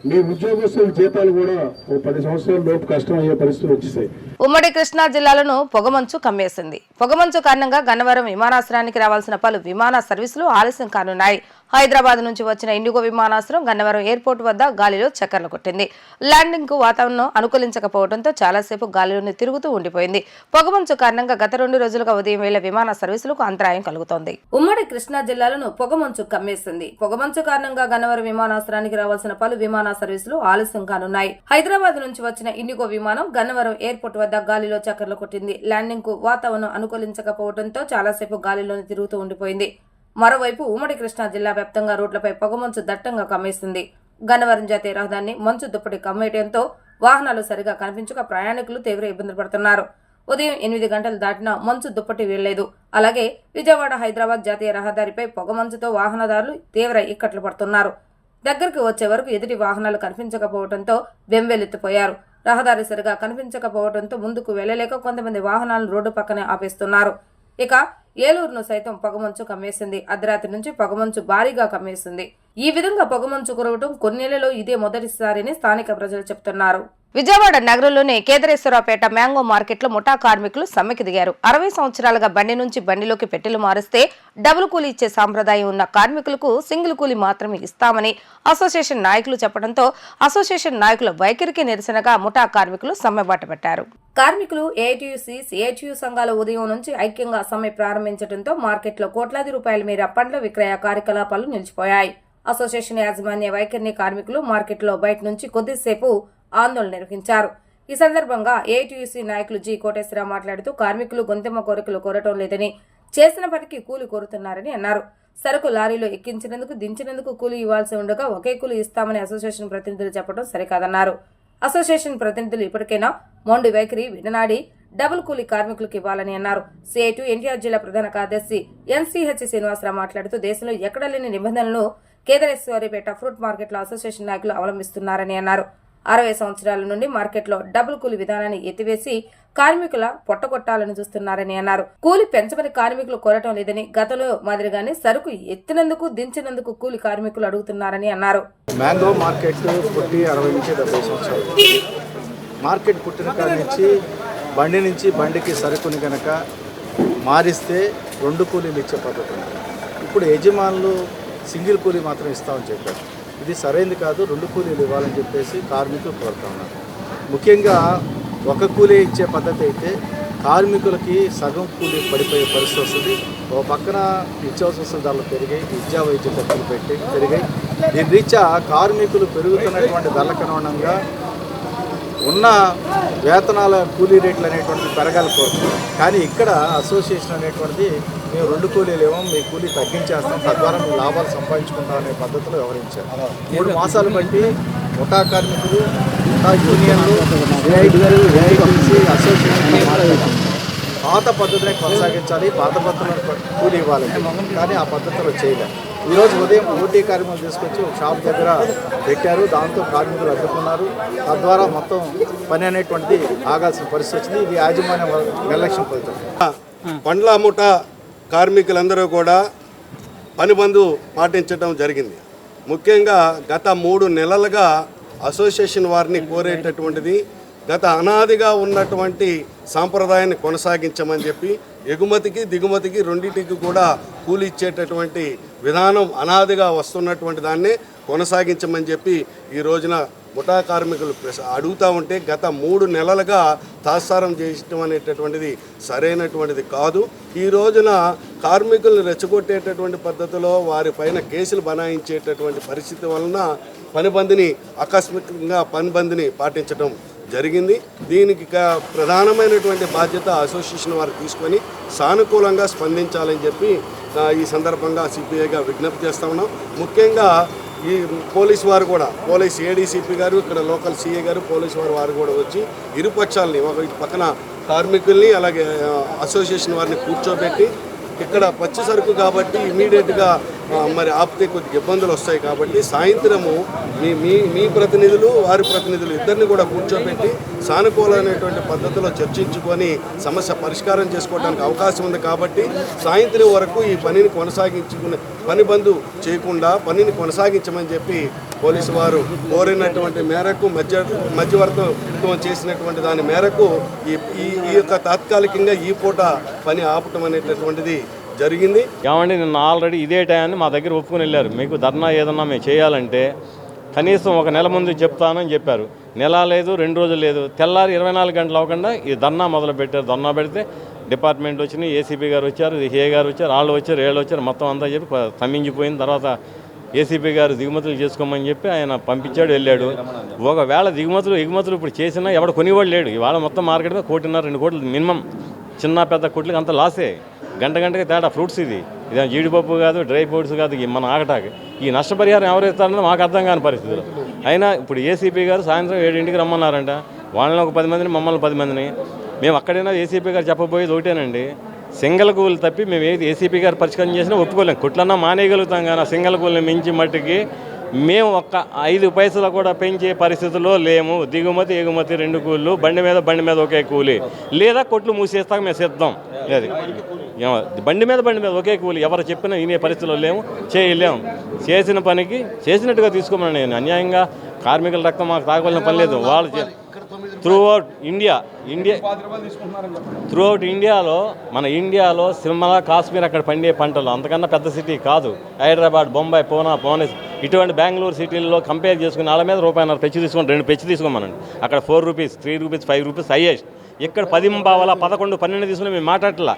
Speaker 6: మీ ఉద్యోగస్తుల జీతాలు కూడా ఓ 10 సంవత్సరాల లోపు కష్టం అయ్యే పరిస్థితులు వచ్చేసాయి.
Speaker 1: ఉమ్మడి కృష్ణా జిల్లాలను పొగమంచు కమ్మేసింది. పొగమంచు కారణంగా గన్నవరం విమానాశ్రయానికి రావాల్సిన పలు విమాన సర్వీసులు ఆలస్యం కానున్నాయి. హైదరాబాద్ నుంచి వచ్చిన ఇండిగో విమానాశ్రయం గన్నవరం ఎయిర్పోర్ట్ వద్ద గాలిలో చక్కర్లు కొట్టింది. ల్యాండింగ్ కు వాతావరణం అనుకూలించకపోవడంతో చాలాసేపు గాలిలోనే తిరుగుతూ ఉండిపోయింది. పొగమంచు కారణంగా గత 2 రోజులుగా ఉదయం వేళ విమాన సర్వీసులకు అంతరాయం కలుగుతోంది.
Speaker 2: ఉమ్మడి కృష్ణా జిల్లాలను పొగమంచు కమ్మేసింది. పొగమంచు కారణంగా గన్నవరం విమానాశ్రయానికి రావాల్సిన పలు విమాన సర్వీసులు ఆలస్యం కానున్నాయి. హైదరాబాద్ నుంచి వచ్చిన ఇండిగో విమానం గన్నవరం ఎయిర్పోర్ట్ వద్ద గాలిలో చక్కర్లు కొట్టింది. ల్యాండింగ్ కు వాతావరణం అనుకూలించకపోవడంతో చాలాసేపు గాలిలోనే తిరుగుతూ ఉండిపోయింది. మరోవైపు ఉమ్మడి కృష్ణా జిల్లా వ్యాప్తంగా రోడ్లపై పొగమంచు దట్టంగా కమ్మేసింది. గన్నవరం జాతీయ రహదారిని మంచు దుప్పటి కమ్మేయడంతో వాహనాలు సరిగా కనిపించక ప్రయాణికులు తీవ్ర ఇబ్బందులు పడుతున్నారు. ఉదయం 8 గంటలు దాటినా మంచు దుప్పటి వీల్లేదు. అలాగే విజయవాడ హైదరాబాద్ జాతీయ రహదారిపై పొగమంచుతో వాహనదారులు తీవ్ర ఇక్కట్లు పడుతున్నారు. దగ్గరకు వచ్చే వరకు ఎదుటి వాహనాలు కనిపించకపోవడంతో బెంబేలెత్తిపోయారు. రహదారి సరిగా కనిపించకపోవడంతో ముందుకు వెళ్లలేక కొంతమంది వాహనాలను రోడ్డు పక్కనే ఆపేస్తున్నారు. ఇక ఏలూరును సైతం పొగమంచు కమ్మేసింది. అర్ధరాత్రి నుంచి పొగమంచు భారీగా కమ్మేసింది. ఈ విధంగా పొగమంచు కురవటం కొన్నేళ్లలో ఇదే మొదటిసారిని స్థానిక ప్రజలు చెప్తున్నారు.
Speaker 1: విజయవాడ నగరంలోని కేదరేశ్వరపేట మ్యాంగో మార్కెట్లో ముఠా కార్మికులు సమ్మెకి దిగారు. 60 సంవత్సరాలుగా బండి నుంచి బండిలోకి పెట్టెలు మారిస్తే డబుల్ కూలీ ఇచ్చే సాంప్రదాయం ఉన్న కార్మికులకు సింగిల్ కూలీ మాత్రమే ఇస్తామని అసోసియేషన్ నాయకులు చెప్పడంతో అసోసియేషన్ నాయకుల వైఖరికి నిరసనగా ముఠా కార్మికులు సమ్మె బాటపట్టారు.
Speaker 2: కార్మికులు ఏఐటీయూసీ, సిఐటియు సంఘాల ఉదయం నుంచి ఐక్యంగా సమ్మె ప్రారంభించడంతో మార్కెట్లో కోట్లాది రూపాయల మేర పండ్ల విక్రయ కార్యకలాపాలు నిలిచిపోయాయి. అసోసియేషన్ యాజమాన్య వైఖరిని కార్మికులు మార్కెట్లో బయట నుంచి కొద్దిసేపు ఆందోళన నిర్వహించారు. ఈ సందర్భంగా ఏఐటీయూసీ నాయకులు జి కోటేశ్వరరావు మాట్లాడుతూ కార్మికులు గొంతెమ్మ కోరికలు కోరటం లేదని, చేసిన పనికి కూలీ కోరుతున్నారని అన్నారు. సరుకు లారీలో ఎక్కించినందుకు, దించినందుకు కూలీ ఇవ్వాల్సి ఉండగా ఒకే కూలీ ఇస్తామని అసోసియేషన్ ప్రతినిధులు చెప్పడం సరికాదన్నారు. అసోసియేషన్ ప్రతినిధులు ఇప్పటికైనా మొండి వైఖరి విడనాడి డబుల్ కూలీ కార్మికులకు ఇవ్వాలని అన్నారు. సిఐటు ఎన్టీఆర్ జిల్లా ప్రధాన కార్యదర్శి ఎన్సీహెచ్ శ్రీనివాసరావు మాట్లాడుతూ దేశంలో ఎక్కడా లేని నిబంధనలను కేదరేశ్వరిపేట ఫ్రూట్ మార్కెట్లో అసోసియేషన్ నాయకులు అవలంబిస్తున్నారని అన్నారు. 60 సంవత్సరాల నుండి మార్కెట్లో డబుల్ కూలీ విధానాన్ని ఎత్తివేసి కార్మికుల పొట్టగొట్టాలని చూస్తున్నారని అన్నారు. కూలీ పెంచమని కార్మికులు కోరటం లేదని, గతంలో మాదిరిగానే సరుకు ఎత్తినందుకు, దించినందుకు కూలీ కార్మికులు అడుగుతున్నారని అన్నారు.
Speaker 7: మ్యాంగో మార్కెట్ పుట్టి 60 నుంచి 70 సంవత్సరాలు. మార్కెట్ పుట్టిన కాడి నుంచి బండికి సరుకుని కనుక మారిస్తే 2 కూలీలు ఇచ్చే పద్ధతి ఉంది. ఇప్పుడు యజమానులు సింగిల్ కూలీ మాత్రం ఇస్తామని చెప్పారు. ఇది సరైనది కాదు. 2 కూలీలు ఇవ్వాలని చెప్పేసి కార్మికులు కోరుతా ఉన్నారు. ముఖ్యంగా 1 కూలీ ఇచ్చే పద్ధతి అయితే కార్మికులకి సగం కూలీ పడిపోయే పరిస్థితి వస్తుంది. ఒక పక్కన నిత్యావసర ధరలు పెరిగాయి, విద్యా వైద్య ఖర్చులు పెరిగాయి. దీని రీత్యా కార్మికులు పెరుగుతున్నటువంటి ధరలకు అనుగుణంగా ఉన్న వేతనాల కూలీ రేట్లు అనేటువంటిది పెరగాలి కోరుతున్నారు. కానీ ఇక్కడ అసోసియేషన్ అనేటువంటిది మేము 2 కూలీలు ఏమో మీ కూలీ తగ్గించేస్తాం, తద్వారా మీ లాభాలు సంపాదించుకుంటాం అనే పద్ధతిలో వ్యవహరించారు. 3 మాసాలు బట్టి ముఠా కార్మికులు, ముఠా యూనియన్లు, ఏఐటీసీ, అసోసియేషన్ పాత పద్ధతిని కొనసాగించాలి, పాత పద్ధతులను కూలీ ఇవ్వాలి. కానీ ఆ పద్ధతిలో చేయలేదు. ఈరోజు ఉదయం ఓటీ కార్మికులు తీసుకొచ్చి ఒక షాప్ దగ్గర పెట్టారు. దాంతో కార్మికులు అడ్డుకున్నారు. తద్వారా మొత్తం పని అనేటువంటిది ఆగాల్సిన పరిస్థితి వచ్చింది. ఇది యాజమాన్య నిర్లక్ష్యం ఫలితం.
Speaker 8: పండ్ల ముఠ కార్మికులందరూ కూడా పని బంద్ పాటించడం జరిగింది. ముఖ్యంగా గత 3 నెలలుగా అసోసియేషన్ వారిని కోరేటటువంటిది గత అనాదిగా ఉన్నటువంటి సాంప్రదాయాన్ని కొనసాగించమని చెప్పి ఎగుమతికి దిగుమతికి రెండింటికి కూడా కూలి ఇచ్చేటటువంటి విధానం అనాదిగా వస్తున్నటువంటి దాన్ని కొనసాగించమని చెప్పి ఈ రోజున ముఠా కార్మికులు అడుగుతూ ఉంటే గత 3 నెలలుగా తాత్సారం చేయడం అనేటటువంటిది సరైనటువంటిది కాదు. ఈ రోజున కార్మికులను రెచ్చగొట్టేటటువంటి పద్ధతిలో వారి పైన కేసులు బనాయించేటటువంటి పరిస్థితి వలన పనిబందిని ఆకస్మికంగా పనిబందిని పాటించడం జరిగింది. దీనికి ప్రధానమైనటువంటి బాధ్యత అసోసియేషన్ వారు తీసుకొని సానుకూలంగా స్పందించాలని చెప్పి ఈ సందర్భంగా సిపిఐగా విజ్ఞప్తి చేస్తా ఉన్నాం. ముఖ్యంగా ఈ పోలీసు వారు కూడా, పోలీస్ ఏడీసీపీ గారు, ఇక్కడ లోకల్ సిఐ గారు, పోలీసు వారు కూడా వచ్చి ఇరుపక్షాలని, ఒక ఇటు పక్కన కార్మికుల్ని అలాగే అసోసియేషన్ వారిని కూర్చోబెట్టి, ఇక్కడ పచ్చి సరుకు కాబట్టి ఇమీడియట్గా మరి ఆపితే కొద్దిగా ఇబ్బందులు వస్తాయి కాబట్టి సాయంత్రము మీ ప్రతినిధులు వారి ప్రతినిధులు ఇద్దరిని కూడా కూర్చోబెట్టి సానుకూలమైనటువంటి పద్ధతిలో చర్చించుకొని సమస్య పరిష్కారం చేసుకోవడానికి అవకాశం ఉంది. కాబట్టి సాయంత్రం వరకు ఈ పనిని పని బంద్ చేయకుండా పనిని కొనసాగించమని చెప్పి పోలీసు వారు కోరినటువంటి మేరకు మధ్యవర్తం చేసినటువంటి దాని మేరకు ఈ యొక్క తాత్కాలికంగా ఈ పూట పని ఆపటం అనేటటువంటిది జరిగింది.
Speaker 9: ఏమండి నిన్న ఆల్రెడీ ఇదే టైంని మా దగ్గర ఒప్పుకొని వెళ్ళారు. మీకు ధర్నా ఏదన్నా మేము చేయాలంటే కనీసం ఒక నెల ముందు చెప్తానని చెప్పారు. నెల లేదు, 2 రోజులు లేదు, తెల్లారి 24 గంటలు అవ్వకుండా ఈ ధర్నా మొదలు పెట్టారు. ధర్నా పెడితే డిపార్ట్మెంట్ వచ్చినాయి, ఏసీపీ గారు వచ్చారు, ఏ గారు వచ్చారు, వాళ్ళు వచ్చారు, మొత్తం అంతా చెప్పి స్తంభించిపోయిన తర్వాత ఏసీపీ గారు దిగుమతులు చేసుకోమని చెప్పి ఆయన పంపించాడు, వెళ్ళాడు. ఒకవేళ ఎగుమతులు ఇప్పుడు చేసినా ఎవడు కొనివాడు లేడు. ఇవాళ మొత్తం మార్కెట్ మీద 1.5-2 కోట్లు మినిమం, చిన్న పెద్ద కొట్లకి అంత లాసే. గంటకి తేడా. ఫ్రూట్స్ ఇది జీడిపప్పు కాదు, డ్రై ఫ్రూట్స్ కాదు, మన ఆగటాకి ఈ నష్టపరిహారం ఎవరు ఇస్తారన్నది మాకు అర్థం కాని పరిస్థితులు. అయినా ఇప్పుడు ఏసీపీ గారు సాయంత్రం 7ంటికి రమ్మన్నారంట. వాళ్ళని ఒక 10 మందిని, మమ్మల్ని 10 మందిని. మేము అక్కడైనా ఏసీపీ గారు చెప్పబోయేది ఒకటేనండి, సింగల్ కూలి తప్పి మేము ఏది ఏసీపీ గారు పరిష్కారం చేసినా ఒప్పుకోలేం. కుట్లన్నా మానేయగలుగుతాం కానీ సింగల్ కూలిని మించి మట్టుకి మేము ఒక్క 5 పైసలు కూడా పెంచే పరిస్థితుల్లో లేము. దిగుమతి ఎగుమతి 2 కూలీలు, బండి మీద ఒకే కూలి, లేదా కొట్లు మూసేస్తాక మేము సిద్ధం. అది బండి మీద ఒకే కూలి ఎవరు చెప్పినా వినే పరిస్థితుల్లో లేము, చేయలేము. చేసిన పనికి చేసినట్టుగా తీసుకోమని నేను అన్యాయంగా కార్మికుల రక్తం మాకు తాగవలసిన పని లేదు. వాళ్ళు త్రూఅవుట్ ఇండియాలో మన ఇండియాలో సిమ్లా, కాశ్మీర్ అక్కడ పండే పంటలు అంతకన్నా పెద్ద సిటీ కాదు. హైదరాబాద్, బొంబాయి, పూణే ఇటువంటి బెంగళూరు సిటీల్లో కంపేర్ చేసుకుని వాళ్ళ మీద ₹1.5 పెంచి తీసుకోండి, 2 పెంచి తీసుకోమనండి. అక్కడ ₹4, ₹3, ₹5 హైయెస్ట్. ఇక్కడ 10 పావలా 11, 12 తీసుకుని మేము మాట్లాడట్లా.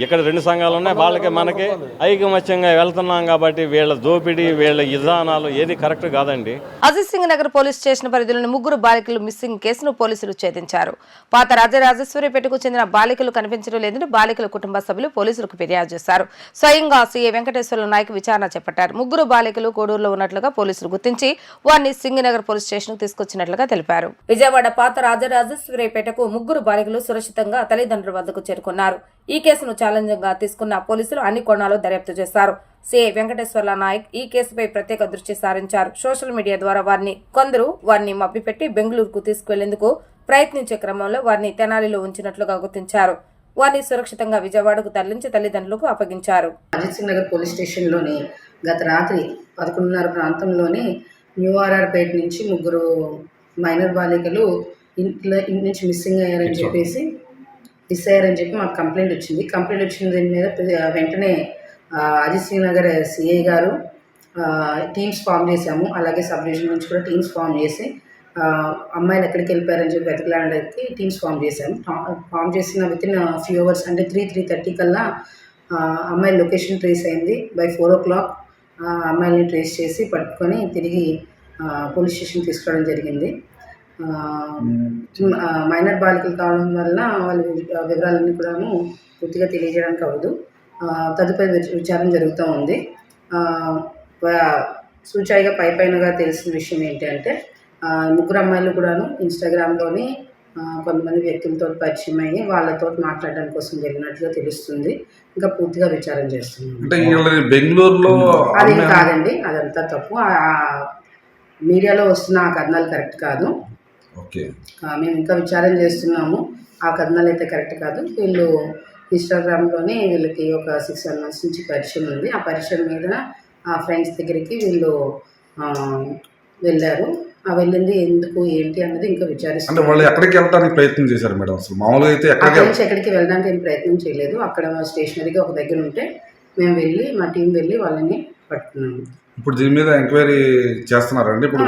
Speaker 9: ఇక్కడ 2 సంఘాలు ఉన్నాయి, వాళ్ళకి మనకి ఐకమత్యంగా వెళ్తున్నాం కాబట్టి వీళ్ళ దోపిడీ, వీళ్ళ విధానాలు ఏది కరెక్ట్ కాదండి.
Speaker 1: అజిత్ సింగ్ నగర్ పోలీస్ స్టేషన్ పరిధిలోని 3 బాలికలు మిస్సింగ్ కేసును పోలీసులు ఛేదించారు. పాత రాజరాజేశ్వరిపేటకు చెందిన బాలికలు కనిపించడం లేదని బాలికల కుటుంబ సభ్యులు పోలీసులకు ఫిర్యాదు చేశారు. స్వయంగా సీఏ వెంకటేశ్వర నాయక్ విచారణ చేపట్టారు. 3 బాలికలు కోడూరులో ఉన్నట్లుగా పోలీసులు గుర్తించి వారిని సింగనగర్ పోలీస్ స్టేషన్ తీసుకొచ్చినట్లుగా తెలిపారు.
Speaker 2: విజయవాడ పాత రాజరాజేశ్వరిపేటకు 3 బాలికలు సురక్షితంగా తల్లిదండ్రుల వద్దకు చేరుకున్నారు. ఈ కేసును ఛాలెంజ్గా తీసుకున్న పోలీసులు అన్ని కోణాలు దర్యాప్తు చేశారు. సీఐ వెంకటేశ్వర్ల నాయక్ ఈ కేసుపై ప్రత్యేక దృష్టి సారించారు. సోషల్ మీడియా ద్వారా కొందరు వారిని మభ్యపెట్టి బెంగళూరుకు తీసుకువెళ్లేందుకు ప్రయత్నించే క్రమంలో వారిని తెనాలిలో ఉంచినట్లుగా గుర్తించారు. వారిని సురక్షితంగా విజయవాడకు తరలించి తల్లిదండ్రులకు అప్పగించారు.
Speaker 10: అజిత్ సింగ్ నగర్ పోలీస్ స్టేషన్లోని గత రాత్రి 11:30 ప్రాంతంలోని న్యూ ఆర్ఆర్పేట నుంచి 3 మైనర్ బాలికలు ఇంటి నుంచి మిస్సింగ్ అయ్యారని చెప్పి మాకు కంప్లైంట్ వచ్చింది. వచ్చిన దాని మీద వెంటనే అజిత్ సింగ్ నగర్ సిఐ గారు టీమ్స్ ఫామ్ చేశాము. అలాగే సబ్ డివిజన్ నుంచి కూడా టీమ్స్ ఫామ్ చేసి అమ్మాయిలు ఎక్కడికి వెళ్ళిపోయారని చెప్పి వెతకడానికి టీమ్స్ ఫామ్ చేశాము. ఫామ్ చేసిన వితిన్ ఫ్యూ అవర్స్ అంటే 3:30 కల్లా అమ్మాయి లొకేషన్ ట్రేస్ అయింది. బై 4 o'clock అమ్మాయిని ట్రేస్ చేసి పట్టుకొని తిరిగి పోలీస్ స్టేషన్ తీసుకురావడం జరిగింది. మైనర్ బాలికలు కావడం వల్ల వాళ్ళ వివరాలన్నీ కూడాను పూర్తిగా తెలియజేయడానికి అవ్వదు. తదుపరి విచారణ జరుగుతూ ఉంది. సూచాయిగా పైపైనగా తెలిసిన విషయం ఏంటి అంటే 3 అమ్మాయిలు కూడాను ఇన్స్టాగ్రామ్లోని కొంతమంది వ్యక్తులతో పరిచయం అయ్యి వాళ్ళతో మాట్లాడడం కోసం జరిగినట్లుగా తెలుస్తుంది. ఇంకా పూర్తిగా విచారణ చేస్తున్నాం.
Speaker 11: బెంగళూరులో
Speaker 10: అది కాదండి, అదంతా తప్పు. మీడియాలో వస్తున్న ఆ కథనాలు కరెక్ట్ కాదు. మేము ఇంకా విచారణ చేస్తున్నాము. ఆ కథనాలు అయితే కరెక్ట్ కాదు. వీళ్ళు ఇన్స్టాగ్రామ్లోనే వీళ్ళకి ఒక 6-7 months నుంచి పరిచయం ఉంది. ఆ పరిచయం మీద ఆ ఫ్రెండ్స్ దగ్గరికి వీళ్ళు వెళ్ళారు. వెళ్ళింది ఎందుకు ఏంటి అన్నది ఇంకా విచారిస్తున్నారు.
Speaker 11: వాళ్ళు ఎక్కడికి వెళ్ళడానికి ప్రయత్నం చేశారు మేడం? అసలు మామూలుగా అయితే
Speaker 10: ఎక్కడికి వెళ్ళడానికి ఏం ప్రయత్నం చేయలేదు. అక్కడ స్టేషనరీగా ఒక దగ్గర ఉంటే మేము వెళ్ళి మా టీం వెళ్ళి వాళ్ళని పట్టుకున్నాము.
Speaker 11: ఇప్పుడు దీని మీద ఎంక్వైరీ చేస్తున్నారండి? ఇప్పుడు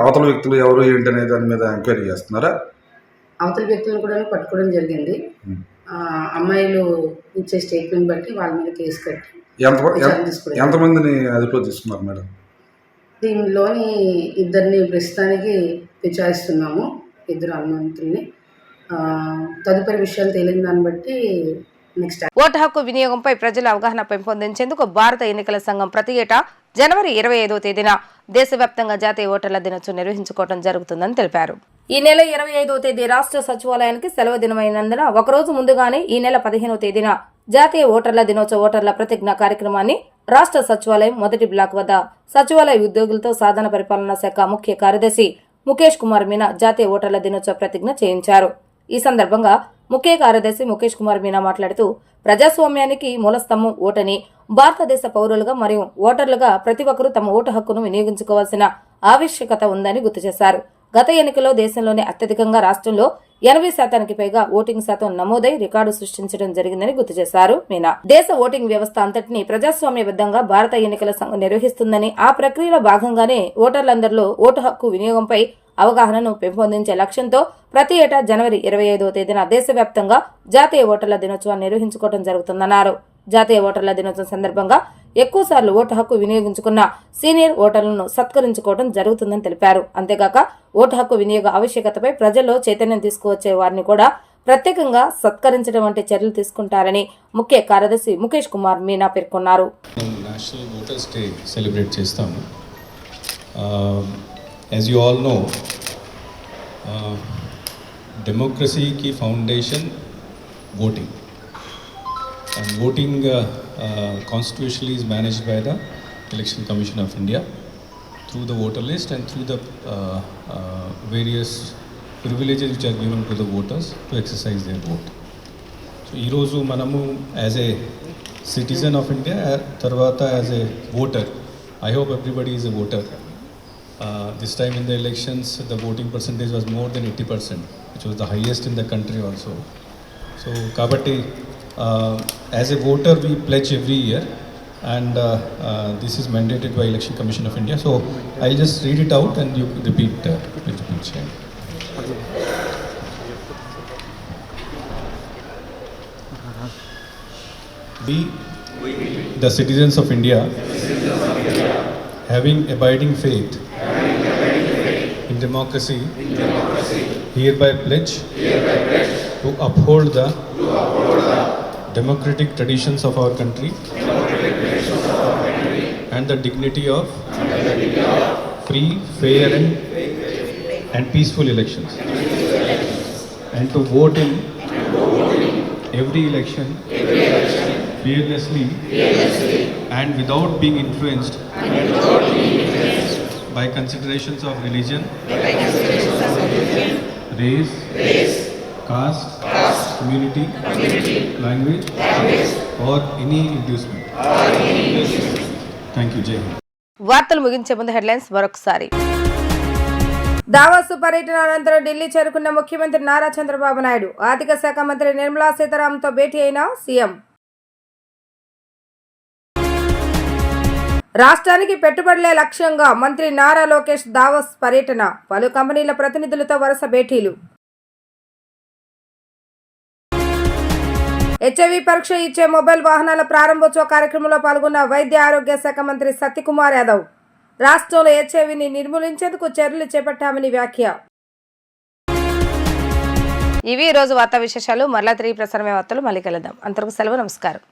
Speaker 11: అవతల వ్యక్తులు ఎవరు ఏంటి అనే దాని మీద ఎంక్వైరీ చేస్తున్నారా?
Speaker 10: అవతల వ్యక్తులను కూడా పట్టుకోవడం జరిగింది. అమ్మాయిలు ఇచ్చే స్టేట్మెంట్ బట్టి వాళ్ళ మీద కేసు కట్టి
Speaker 11: ఎంతమందిని అదుపులో తీసుకున్నారు మేడం?
Speaker 10: దీనిలోని ఇద్దరిని ప్రస్తుతానికి విచారిస్తున్నాము, 2 అనుమతుల్ని. తదుపరి విషయాలు తేలిన దాన్ని బట్టి నెక్స్ట్.
Speaker 1: ఓటు హక్కు వినియోగంపై ప్రజల అవగాహన పెంపొందించేందుకు భారత ఎన్నికల సంఘం ప్రతి ఏటా జనవరి 25వ తేదీన దేశవ్యాప్తంగా జాతీయ ఓటర్ల దినోత్సవం నిర్వహించుకోవడం జరుగుతుందని తెలిపారు.
Speaker 2: ఈ నెల 25వ తేదీ రాష్ట్ర సచివాలయానికి సెలవు దినమైనందున ఒకరోజు ముందుగానే ఈ నెల 15వ తేదీన జాతీయ ఓటర్ల దినోత్సవ ఓటర్ల ప్రతిజ్ఞ కార్యక్రమాన్ని రాష్ట్ర సచివాలయం మొదటి బ్లాక్ వద్ద సచివాలయ ఉద్యోగులతో సాధారణ పరిపాలనా శాఖ ముఖ్య కార్యదర్శి ముఖేష్ కుమార్ మీనా జాతీయ ఓటర్ల దినోత్సవ ప్రతిజ్ఞ చేయించారు. ఈ సందర్భంగా ముఖ్య కార్యదర్శి ముఖేష్ కుమార్ మీనా మాట్లాడుతూ ప్రజాస్వామ్యానికి మూలస్తంభం ఓటని, భారతదేశ పౌరులుగా మరియు ఓటర్లుగా ప్రతి ఒక్కరూ తమ ఓటు హక్కును వినియోగించుకోవాల్సిన ఆవశ్యకత ఉందని గుర్తు చేశారు. గత ఎన్నికల్లో దేశంలోనే అత్యధికంగా రాష్ట్రంలో 80% పైగా ఓటింగ్ శాతం నమోదై రికార్డు సృష్టించడం జరిగిందని గుర్తు చేశారు మీనా. దేశ ఓటింగ్ వ్యవస్థ అంతటినీ ప్రజాస్వామ్యబద్ధంగా భారత ఎన్నికల సంఘం నిర్వహిస్తుందని, ఆ ప్రక్రియలో భాగంగానే ఓటర్లందరిలో ఓటు హక్కు వినియోగంపై అవగాహనను పెంపొందించే లక్ష్యంతో ప్రతి ఏటా జనవరి 25వ తేదీన దేశవ్యాప్తంగా జాతీయ ఓటర్ల దినోత్సవాన్ని నిర్వహించుకోవడం జరుగుతుందన్నారు. జాతీయ ఓటర్ల దినోత్సవం సందర్భంగా ఎక్కువసార్లు ఓటు హక్కు వినియోగించుకున్న సీనియర్ ఓటర్లను సత్కరించుకోవడం జరుగుతుందని తెలిపారు. అంతేగాక ఓటు హక్కు వినియోగ ఆవశ్యకతపై ప్రజల్లో చైతన్యం తీసుకువచ్చే వారిని కూడా ప్రత్యేకంగా సత్కరించడం వంటి చర్యలు తీసుకుంటారని ముఖ్య కార్యదర్శి ముఖేష్ కుమార్ మీనా పేర్కొన్నారు.
Speaker 12: నేషనల్ ఓటర్స్ డే సెలబ్రేట్ చేస్తాము. యాజ్ యూ ఆల్ నో, డెమోక్రసీకి foundation voting, and voting constitutionally is managed by the Election Commission of India through the voter list and through the various privileges which are given to the voters to exercise their vote. So ee roju manamu as a citizen of India, tarvata as a voter, I hope everybody is a voter. This time in the elections the voting percentage was more than 80%, which was the highest in the country also. So kabatti as a voter we pledge every year, and this is mandated by Election Commission of India. So I'll just read it out and you repeat with each. We, the citizens of India, having abiding faith in democracy, hereby pledge to uphold the democratic traditions of our country and the dignity of free, fair and peaceful elections, and to vote in every election fearlessly and without being influenced by considerations of religion, race, caste, community, language or any inducement. Thank you. Jai Hind.
Speaker 1: వార్తలు ముగించే ముందు headlines మరొకసారి.
Speaker 2: Davos పర్యటన అనంతరం ఢిల్లీ చేరుకున్న ముఖ్యమంత్రి నారా చంద్రబాబు నాయుడు. ఆర్థిక శాఖ మంత్రి నిర్మలా సీతారామన్తో భేటీ అయిన సీఎం. రాష్ట్రానికి పెట్టుబడులే లక్ష్యంగా మంత్రి నారా లోకేష్ దావోస్ పర్యటన. పలు కంపెనీల ప్రతినిధులతో వరుస భేటీలు. హెచ్ఐవి పరీక్ష ఇచ్చే మొబైల్ వాహనాల ప్రారంభోత్సవ కార్యక్రమంలో పాల్గొన్న వైద్య ఆరోగ్య శాఖ మంత్రి సత్యకుమార్ యాదవ్. రాష్ట్రంలో హెచ్ఐవిని నిర్మూలించేందుకు చర్యలు చేపట్టామని వ్యాఖ్య.
Speaker 1: ఇవి ఈ రోజు వార్తా విశేషాలు. మరలా తిరిగి ప్రసారమే వార్తలు మళ్ళీ కలుద్దాం. అంతవరకు సెలవు. నమస్కారం.